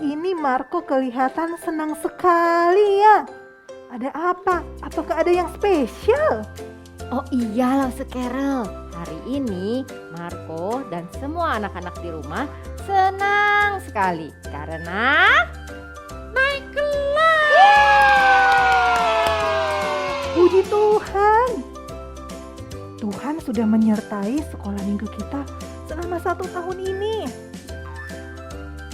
ini Marco kelihatan senang sekali ya. Ada apa? Apakah ada yang spesial? Oh iya loh Carol, hari ini Marco dan semua anak-anak di rumah senang sekali karena naik kelas. Puji Tuhan. Tuhan sudah menyertai sekolah minggu kita selama 1 tahun ini.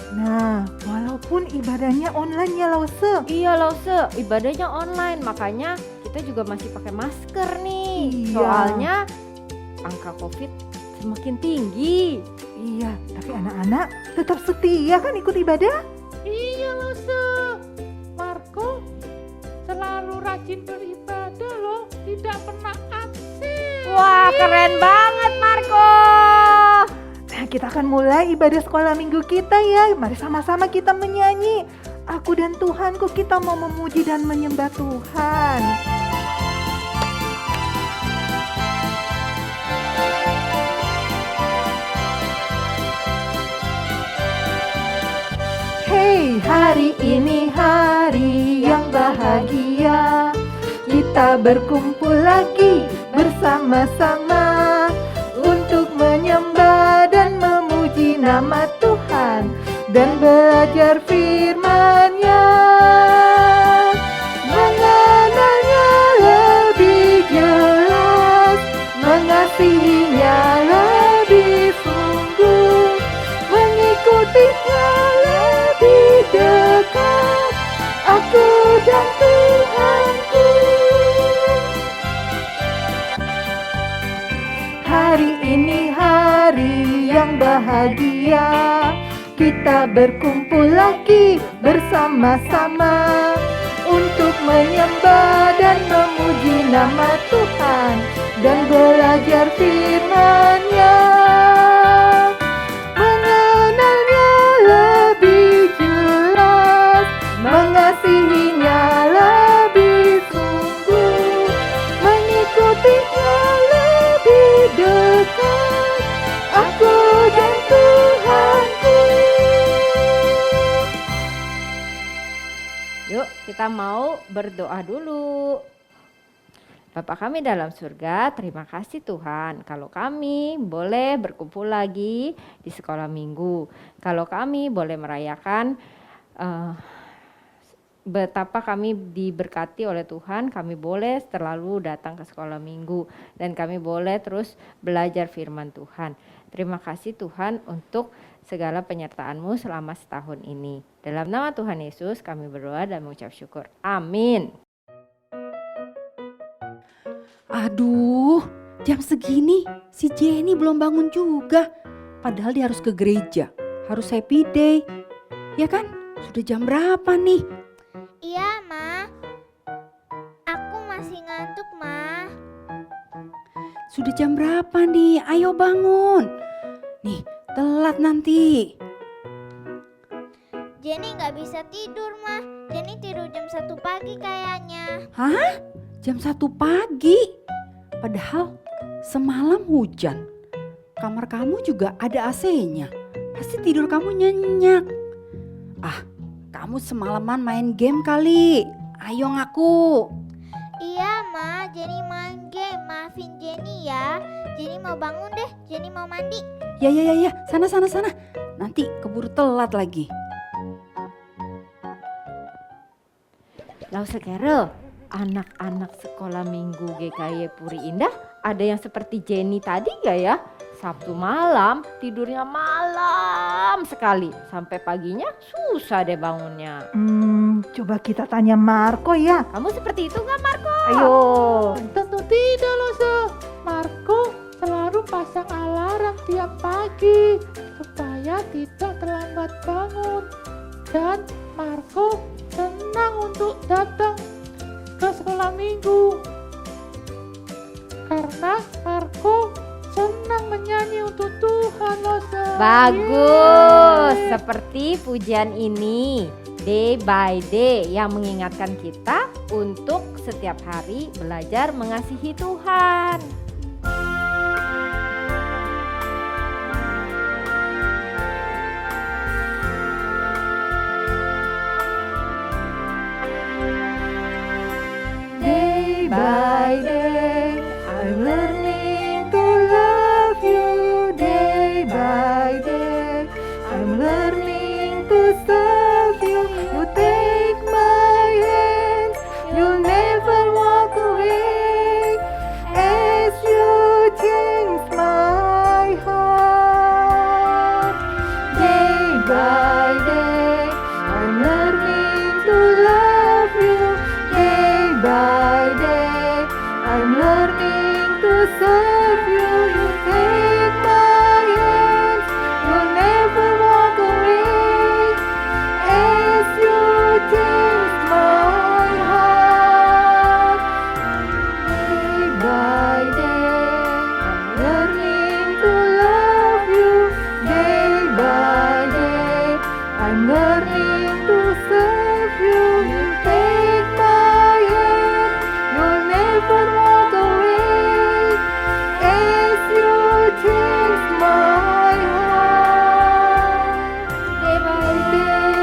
Nah, walaupun ibadahnya online ya Lause. Iya Lause, ibadahnya online, makanya kita juga masih pakai masker nih. Iya. Soalnya angka COVID semakin tinggi. Iya, tapi anak-anak tetap setia kan ikut ibadah? Iya Lause, Marco selalu rajin beribadah loh, tidak pernah absen. Wah, keren banget Marco. Nah, kita akan mulai ibadah sekolah minggu kita ya. Mari sama-sama kita menyanyi. Aku dan Tuhanku, kita mau memuji dan menyembah Tuhan. Hey, hari ini hari yang bahagia. Kita berkumpul lagi bersama-sama untuk menyembah dan memuji nama Tuhan dan belajar firman-Nya, mengenalnya lebih jelas, mengasihinya lebih sungguh, mengikutinya lebih dekat, aku dan Tuhanku. Hari ini hari yang bahagia, kita berkumpul lagi bersama-sama untuk menyembah dan memuji nama Tuhan dan belajar firman-Nya, mengenalnya lebih jelas, mengasihinya lebih sungguh, mengikutinya lebih dekat, aku dan Tuhanku. Yuk kita mau berdoa dulu. Bapa kami dalam surga, terima kasih Tuhan kalau kami boleh berkumpul lagi di sekolah minggu. Kalau kami boleh merayakan betapa kami diberkati oleh Tuhan, kami boleh selalu datang ke sekolah minggu dan kami boleh terus belajar firman Tuhan. Terima kasih Tuhan untuk segala penyertaan-Mu selama setahun ini. Dalam nama Tuhan Yesus kami berdoa dan mengucap syukur. Amin. Aduh, jam segini si Jenny belum bangun juga. Padahal dia harus ke gereja, harus happy day. Ya kan? Sudah jam berapa nih? Iya, Ma. Aku masih ngantuk, Ma. Sudah jam berapa nih? Ayo bangun. Nih, telat nanti. Jenny nggak bisa tidur, Ma. Jenny tidur jam 1 pagi kayaknya. Hah? Jam 1 pagi? Padahal semalam hujan. Kamar kamu juga ada AC-nya. Pasti tidur kamu nyenyak. Ah, kamu semalaman main game kali. Ayo ngaku. Iya, Ma. Jenny main game. Maafin Jenny ya. Jenny mau bangun deh. Jenny mau mandi. Ya. Sana. Nanti keburu telat lagi. Lause Carol, anak-anak sekolah minggu GKY Puri Indah ada yang seperti Jenny tadi gak ya? Sabtu malam tidurnya malam sekali sampai paginya susah deh bangunnya. Coba kita tanya Marco ya. Kamu seperti itu gak Marco? Ayo. Tentu tidak Lause, Marco selalu pasang alarm tiap pagi supaya tidak terlambat bangun. Dan Marco senang untuk datang ke sekolah minggu karena Marco senang menyanyi untuk Tuhan Lause. Bagus, seperti pujian ini day by day yang mengingatkan kita untuk setiap hari belajar mengasihi Tuhan. by day. I'm learning to love you day by day. I'm learning to serve you. You take my hand, you'll never walk away. As you change my heart, day by day, I'm learning to love you. Day by day, I'm learning to serve you. You take my hand, you'll never walk away. As you change my heart, day by day, I'm learning to love you. Day by day, I'm learning to serve you. You take my hand, you'll never walk away. As you change my heart, day by day,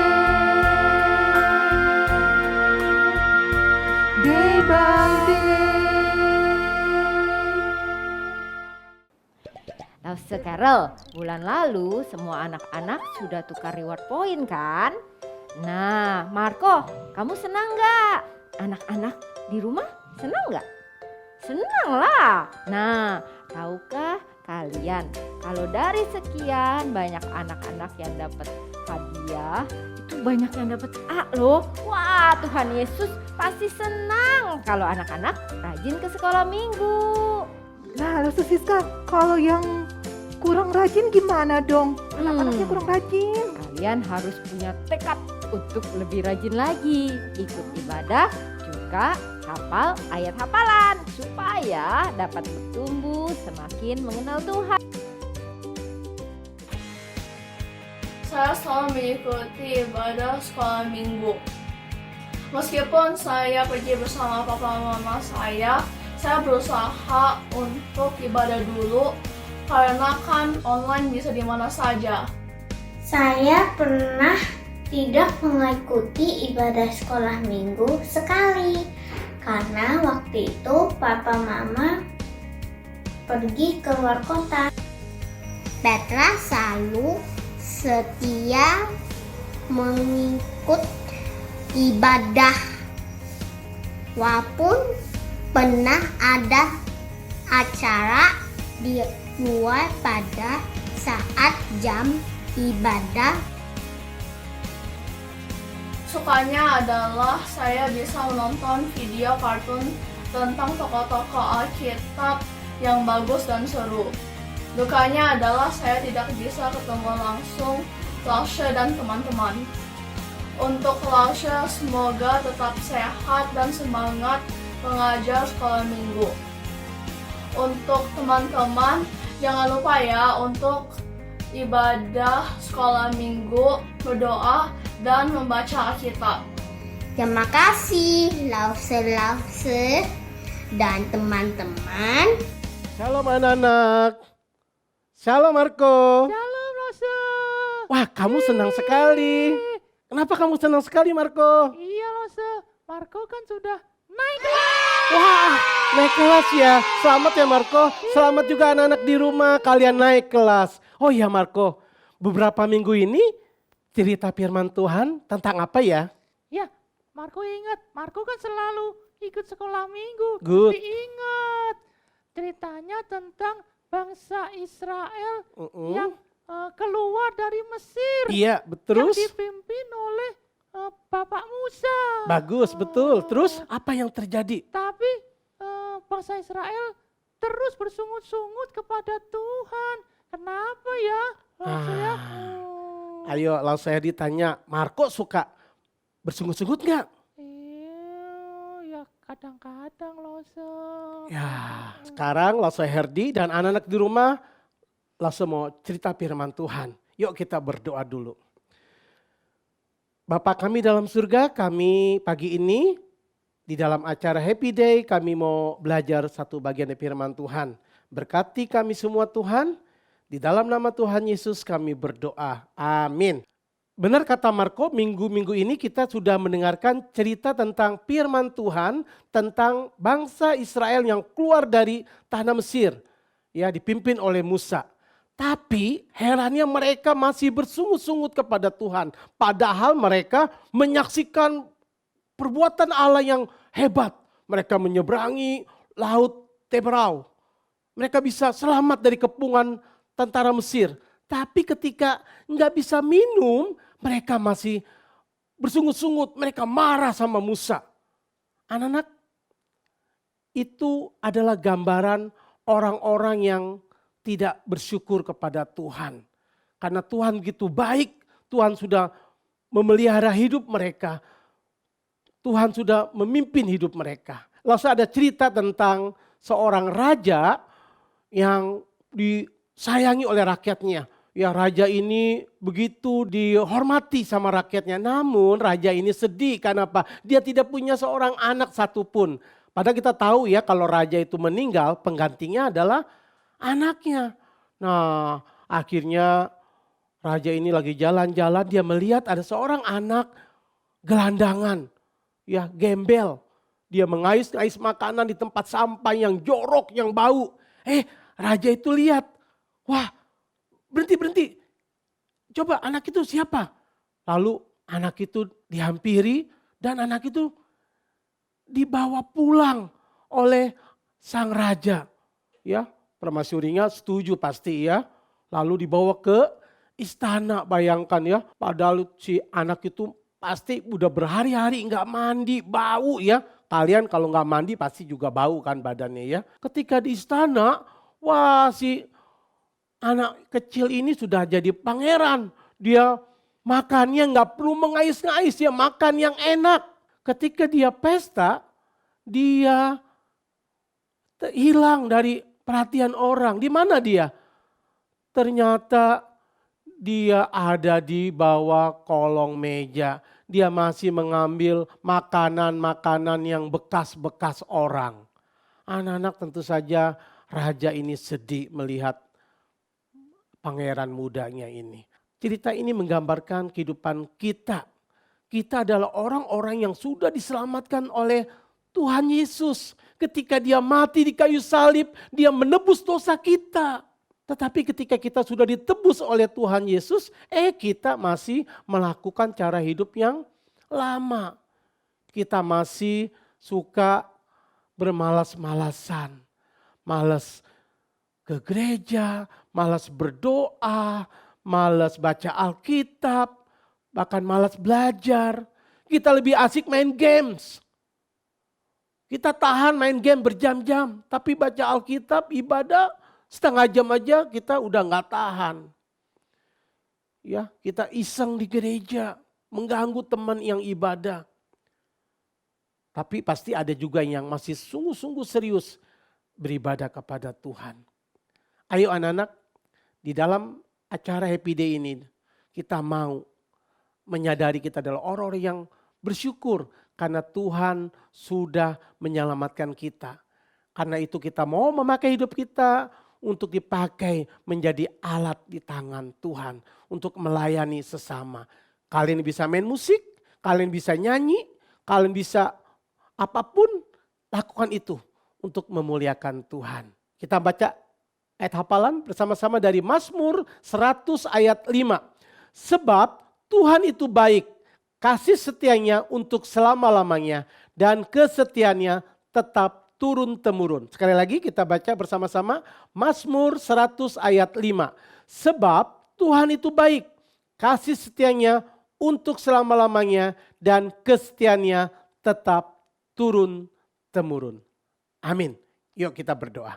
day by day. Lause Carol, bulan lalu semua anak-anak sudah tukar reward point kan? Nah, Marco, kamu senang nggak? Anak-anak di rumah senang nggak? Senang lah. Nah, tahukah kalian kalau dari sekian banyak anak-anak yang dapat hadiah, itu banyak yang dapat A loh. Wah, Tuhan Yesus pasti senang kalau anak-anak rajin ke sekolah minggu. Nah, lalu Siska, kalau yang kurang rajin gimana dong? Anak-anaknya kurang rajin. Kalian harus punya tekad untuk lebih rajin lagi. Ikut ibadah juga hafal ayat hafalan supaya dapat bertumbuh semakin mengenal Tuhan. Saya selalu mengikuti ibadah sekolah minggu. Meskipun saya pergi bersama papa mama saya berusaha untuk ibadah dulu karena kan online bisa di mana saja. Saya pernah tidak mengikuti ibadah sekolah minggu sekali karena waktu itu papa mama pergi ke luar kota. Petra selalu setia mengikut ibadah walaupun pernah ada acara di luar pada saat jam ibadah. Sukanya adalah saya bisa menonton video kartun tentang tokoh-tokoh Alkitab yang bagus dan seru. Dukanya adalah saya tidak bisa ketemu langsung Lausha dan teman-teman. Untuk Lausha, semoga tetap sehat dan semangat mengajar sekolah minggu. Untuk teman-teman, jangan lupa ya untuk ibadah sekolah minggu, berdoa, dan membaca Alkitab. Terima kasih Lause dan teman-teman. Shalom anak-anak. Shalom Marco. Shalom Lause. Wah, kamu senang sekali. Kenapa kamu senang sekali Marco? Iya Lause, Marco kan sudah naik kelas. Wah, naik kelas ya. Selamat ya Marco. Selamat juga anak-anak di rumah, kalian naik kelas. Oh iya Marco, beberapa minggu ini cerita firman Tuhan tentang apa ya? Ya, Marco ingat, Marco kan selalu ikut sekolah minggu. Good. Diingat ceritanya tentang bangsa Israel yang keluar dari Mesir. Iya, terus? Yang dipimpin oleh Bapak Musa. Bagus, betul. Terus apa yang terjadi? Tapi bangsa Israel terus bersungut-sungut kepada Tuhan. Kenapa ya? Saya, Ayo, langsung saya ditanya, Marco suka bersungut-sungut nggak? ya kadang-kadang loh. Ya, sekarang langsung Herdi dan anak-anak di rumah langsung mau cerita firman Tuhan. Yuk kita berdoa dulu. Bapa kami dalam surga, kami pagi ini di dalam acara Happy Day kami mau belajar satu bagian dari firman Tuhan. Berkati kami semua Tuhan, di dalam nama Tuhan Yesus kami berdoa. Amin. benar kata Marco, minggu-minggu ini kita sudah mendengarkan cerita tentang firman Tuhan, tentang bangsa Israel yang keluar dari tanah Mesir, ya, dipimpin oleh Musa. Tapi herannya mereka masih bersungut-sungut kepada Tuhan. Padahal mereka menyaksikan perbuatan Allah yang hebat. Mereka menyeberangi laut Teberau. Mereka bisa selamat dari kepungan tentara Mesir. Tapi ketika nggak bisa minum, mereka masih bersungut-sungut. Mereka marah sama Musa. Anak-anak, itu adalah gambaran orang-orang yang tidak bersyukur kepada Tuhan. Karena Tuhan begitu baik, Tuhan sudah memelihara hidup mereka. Tuhan sudah memimpin hidup mereka. Lalu ada cerita tentang seorang raja yang disayangi oleh rakyatnya. Ya, raja ini begitu dihormati sama rakyatnya. Namun raja ini sedih, karena apa? Dia tidak punya seorang anak satupun. Padahal kita tahu ya, kalau raja itu meninggal, penggantinya adalah anaknya. Nah, akhirnya raja ini lagi jalan-jalan, dia melihat ada seorang anak gelandangan, ya, gembel. Dia mengais-ngais makanan di tempat sampah yang jorok, yang bau. Raja itu lihat, wah, berhenti. Coba anak itu siapa? Lalu anak itu dihampiri dan anak itu dibawa pulang oleh sang raja. Ya, permasyurinya setuju pasti ya. Lalu dibawa ke istana, bayangkan ya. Padahal si anak itu pasti udah berhari-hari nggak mandi, bau ya. Kalian kalau nggak mandi pasti juga bau kan badannya ya. Ketika di istana, wah, si anak kecil ini sudah jadi pangeran. Dia makannya nggak perlu mengais-ngais, dia makan yang enak. Ketika dia pesta, dia hilang dari perhatian orang. Di mana dia? Ternyata dia ada di bawah kolong meja. Dia masih mengambil makanan-makanan yang bekas-bekas orang. Anak-anak, tentu saja raja ini sedih melihat pangeran mudanya ini. Cerita ini menggambarkan kehidupan kita. Kita adalah orang-orang yang sudah diselamatkan oleh Tuhan Yesus. Ketika dia mati di kayu salib, dia menebus dosa kita. Tetapi ketika kita sudah ditebus oleh Tuhan Yesus, kita masih melakukan cara hidup yang lama. Kita masih suka bermalas-malasan. Malas ke gereja, malas berdoa, malas baca Alkitab, bahkan malas belajar. Kita lebih asik main games. Kita tahan main game berjam-jam, tapi baca Alkitab, ibadah setengah jam aja kita udah nggak tahan. Ya, kita iseng di gereja, mengganggu teman yang ibadah. Tapi pasti ada juga yang masih sungguh-sungguh serius beribadah kepada Tuhan. Ayo anak-anak, di dalam acara Happy Day ini kita mau menyadari kita adalah orang-orang yang bersyukur karena Tuhan sudah menyelamatkan kita. Karena itu kita mau memakai hidup kita untuk dipakai menjadi alat di tangan Tuhan untuk melayani sesama. Kalian bisa main musik, kalian bisa nyanyi, kalian bisa apapun, lakukan itu untuk memuliakan Tuhan. Kita baca ayat hafalan bersama-sama dari Mazmur 100 ayat 5. Sebab Tuhan itu baik, kasih setianya untuk selama-lamanya, dan kesetiaannya tetap turun-temurun. Sekali lagi kita baca bersama-sama Mazmur 100 ayat 5. Sebab Tuhan itu baik, kasih setianya untuk selama-lamanya, dan kesetiaannya tetap turun-temurun. Amin. Yuk kita berdoa.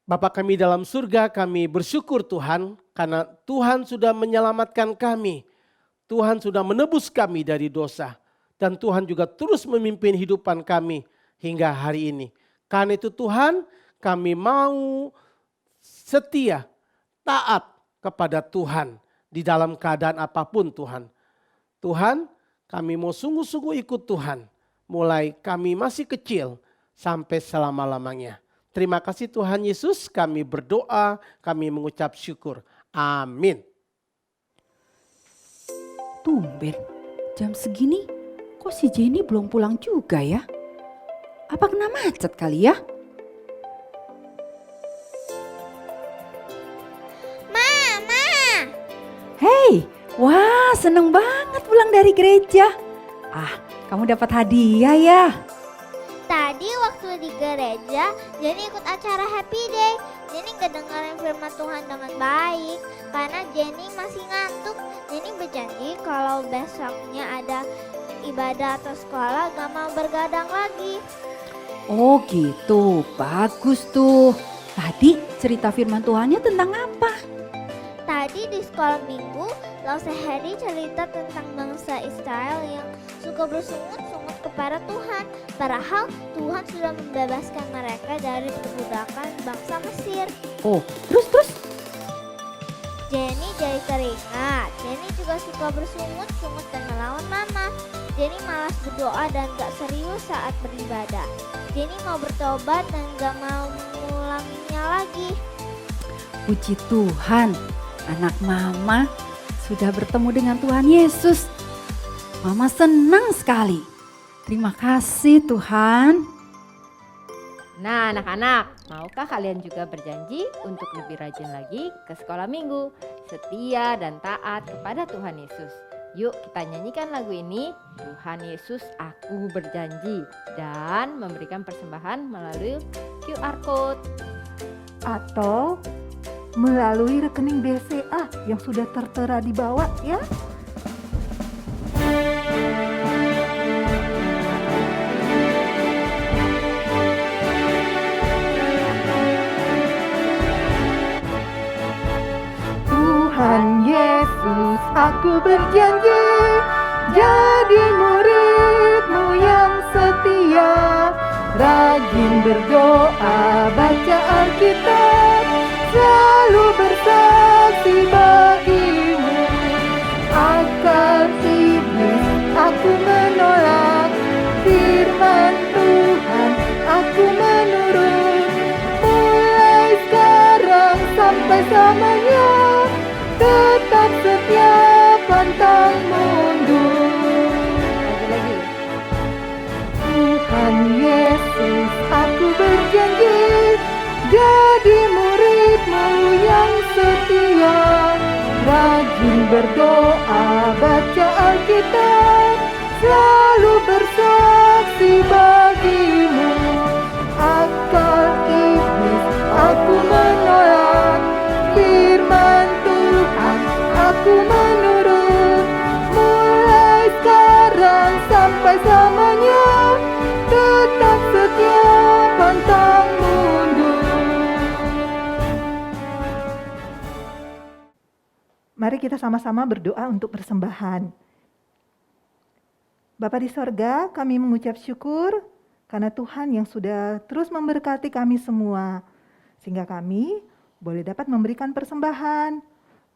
Bapa kami dalam surga, kami bersyukur Tuhan karena Tuhan sudah menyelamatkan kami. Tuhan sudah menebus kami dari dosa. Dan Tuhan juga terus memimpin hidupan kami hingga hari ini. Karena itu Tuhan, kami mau setia, taat kepada Tuhan di dalam keadaan apapun Tuhan. Tuhan, kami mau sungguh-sungguh ikut Tuhan. Mulai kami masih kecil sampai selama-lamanya. Terima kasih Tuhan Yesus, kami berdoa, kami mengucap syukur. Amin. Tumben, jam segini kok si Jenny belum pulang juga ya? Apa kena macet kali ya? Mama, Hei, wah seneng banget pulang dari gereja. Ah, kamu dapat hadiah ya? tadi waktu di gereja, Jenny ikut acara Happy Day. Jenny kedengaran firman Tuhan dengan baik. Karena Jenny masih ngantuk, Jenny berjanji kalau besoknya ada ibadah atau sekolah gak mau bergadang lagi. Oh gitu, bagus tuh. Tadi cerita firman Tuhannya tentang apa? Tadi di sekolah minggu, Lause Hedi cerita tentang bangsa Israel yang suka bersungut-sungut kepada Tuhan. Padahal Tuhan sudah membebaskan mereka dari perbudakan bangsa Mesir. Oh, terus? Jenny jadi teringat. Jenny juga suka bersungut-sungut dan melawan mama. Jenny malas berdoa dan gak serius saat beribadah. Jenny mau bertobat dan gak mau mengulanginya lagi. Puji Tuhan, anak mama sudah bertemu dengan Tuhan Yesus. Mama senang sekali. Terima kasih Tuhan. Nah anak-anak, maukah kalian juga berjanji untuk lebih rajin lagi ke sekolah minggu, setia dan taat kepada Tuhan Yesus? Yuk kita nyanyikan lagu ini, Tuhan Yesus aku berjanji, dan memberikan persembahan melalui QR Code. Atau melalui rekening BCA yang sudah tertera di bawah ya. Tuhan Yesus, aku berjanji jadi murid-Mu yang setia, rajin berdoa, baca Alkitab, selalu bersaksi bagi-Mu. Akal iblis aku menolak, firman Tuhan aku menurut. Mulai sekarang sampai selamanya, tetap setia pantang mundur. Lagi-lagi. Tuhan Yesus, aku berjanji jadi murid-Mu yang setia, rajin berdoa, baca Alkitab, selalu bersaksi bagi-Mu. Akal iblis aku menolak, firman Tuhan aku menurut. Mulai sekarang sampai selamanya, tetap setia pantang mundur. Mari kita sama-sama berdoa untuk persembahan. Bapa di sorga, kami mengucap syukur karena Tuhan yang sudah terus memberkati kami semua, sehingga kami boleh dapat memberikan persembahan.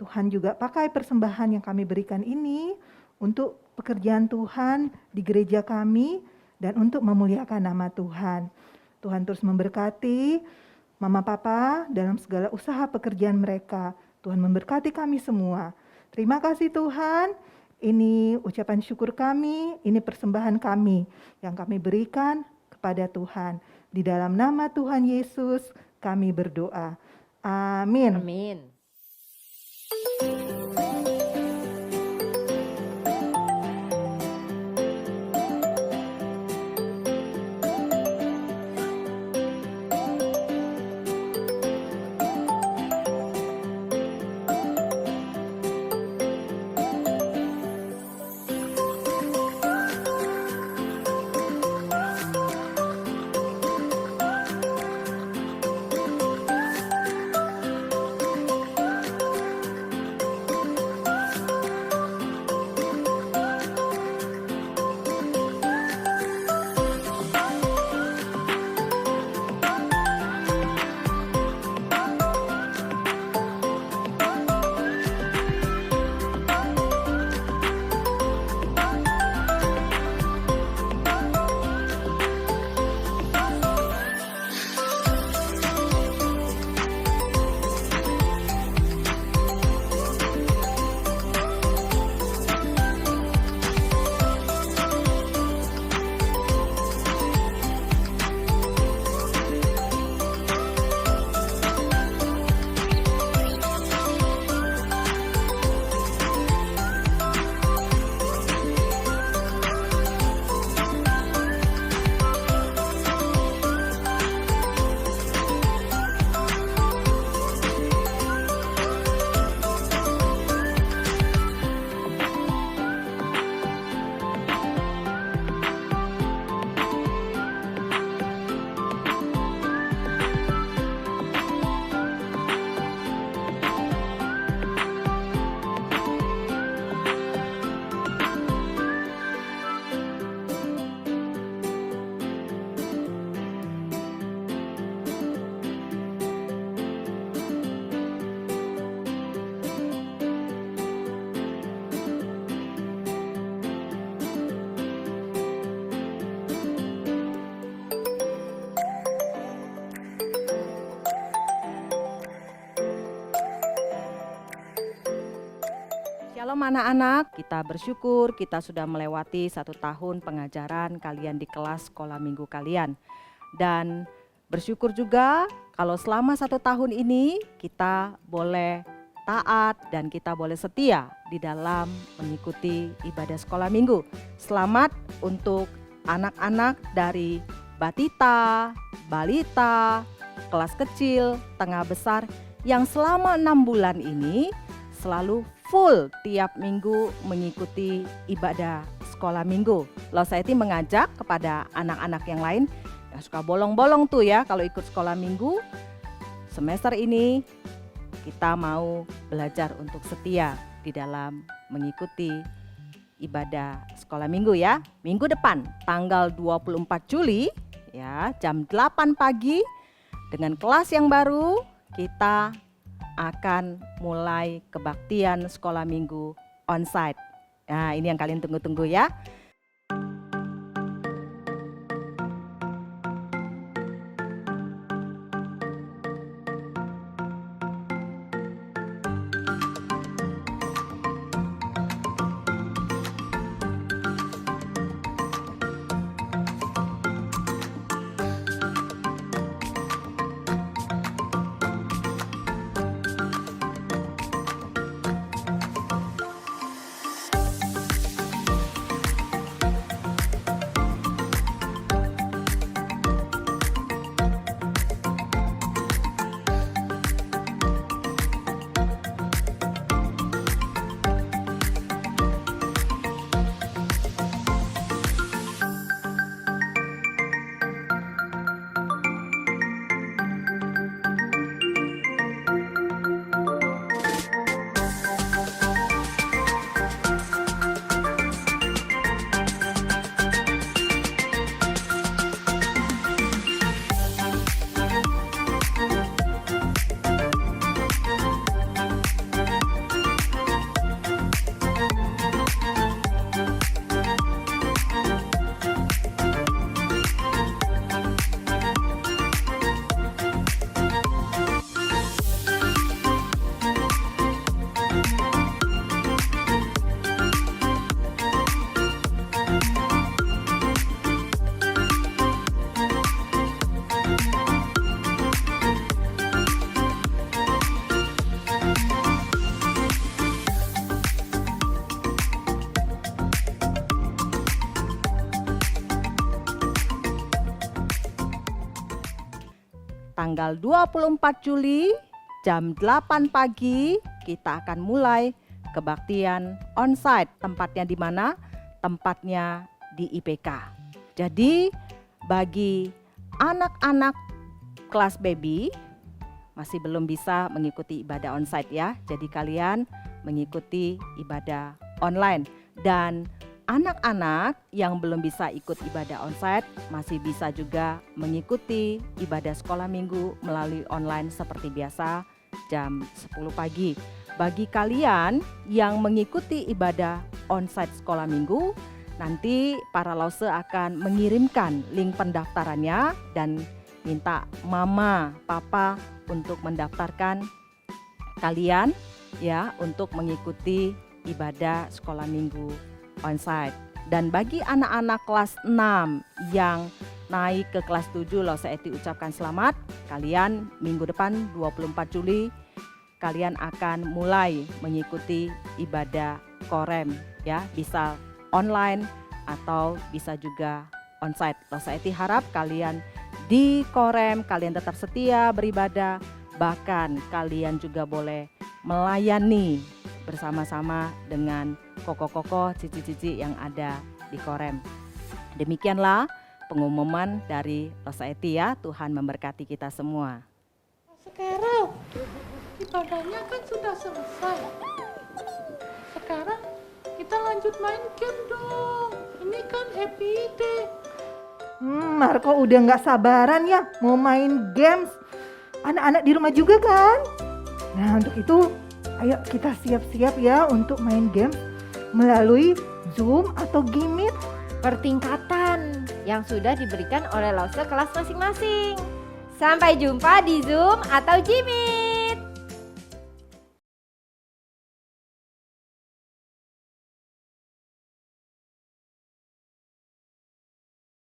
Tuhan juga pakai persembahan yang kami berikan ini untuk pekerjaan Tuhan di gereja kami dan untuk memuliakan nama Tuhan. Tuhan terus memberkati Mama Papa dalam segala usaha pekerjaan mereka. Tuhan memberkati kami semua. Terima kasih Tuhan. Ini ucapan syukur kami, ini persembahan kami yang kami berikan kepada Tuhan. Di dalam nama Tuhan Yesus kami berdoa. Amin. Amin. Shalom anak-anak, kita bersyukur kita sudah melewati 1 tahun pengajaran kalian di kelas sekolah minggu kalian. Dan bersyukur juga kalau selama 1 tahun ini kita boleh taat dan kita boleh setia di dalam mengikuti ibadah sekolah minggu. Selamat untuk anak-anak dari batita, balita, kelas kecil, tengah besar yang selama 6 bulan ini selalu full tiap minggu mengikuti ibadah sekolah minggu. Loseti mengajak kepada anak-anak yang lain yang suka bolong-bolong tuh ya kalau ikut sekolah minggu. Semester ini kita mau belajar untuk setia di dalam mengikuti ibadah sekolah minggu ya. Minggu depan tanggal 24 Juli ya jam 8 pagi dengan kelas yang baru kita akan mulai kebaktian sekolah minggu onsite. Nah, ini yang kalian tunggu-tunggu ya. Tanggal 24 Juli jam 8 pagi kita akan mulai kebaktian onsite. Tempatnya di mana? Tempatnya di IPK. Jadi bagi anak-anak kelas baby masih belum bisa mengikuti ibadah onsite ya. Jadi kalian mengikuti ibadah online. Dan anak-anak yang belum bisa ikut ibadah onsite masih bisa juga mengikuti ibadah sekolah minggu melalui online seperti biasa jam 10 pagi. Bagi kalian yang mengikuti ibadah onsite sekolah minggu, nanti para lause akan mengirimkan link pendaftarannya dan minta mama, papa untuk mendaftarkan kalian ya untuk mengikuti ibadah sekolah minggu onsite. Dan bagi anak-anak kelas 6 yang naik ke kelas 7, Loseti ucapkan selamat. Kalian minggu depan 24 Juli kalian akan mulai mengikuti ibadah korem ya, bisa online atau bisa juga onsite. Loseti harap kalian di korem kalian tetap setia beribadah, bahkan kalian juga boleh melayani bersama-sama dengan koko-koko, cici-cici yang ada di korem. Demikianlah pengumuman dari Loseti ya. Tuhan memberkati kita semua. Sekarang ibadahnya kan sudah selesai. Sekarang kita lanjut main game dong. Ini kan happy day. Marco udah nggak sabaran ya mau main games. Anak-anak di rumah juga kan? Nah untuk itu ayo kita siap-siap ya untuk main game melalui Zoom atau Gmeet. Pertingkatan yang sudah diberikan oleh lause kelas masing-masing. Sampai jumpa di Zoom atau Gmeet.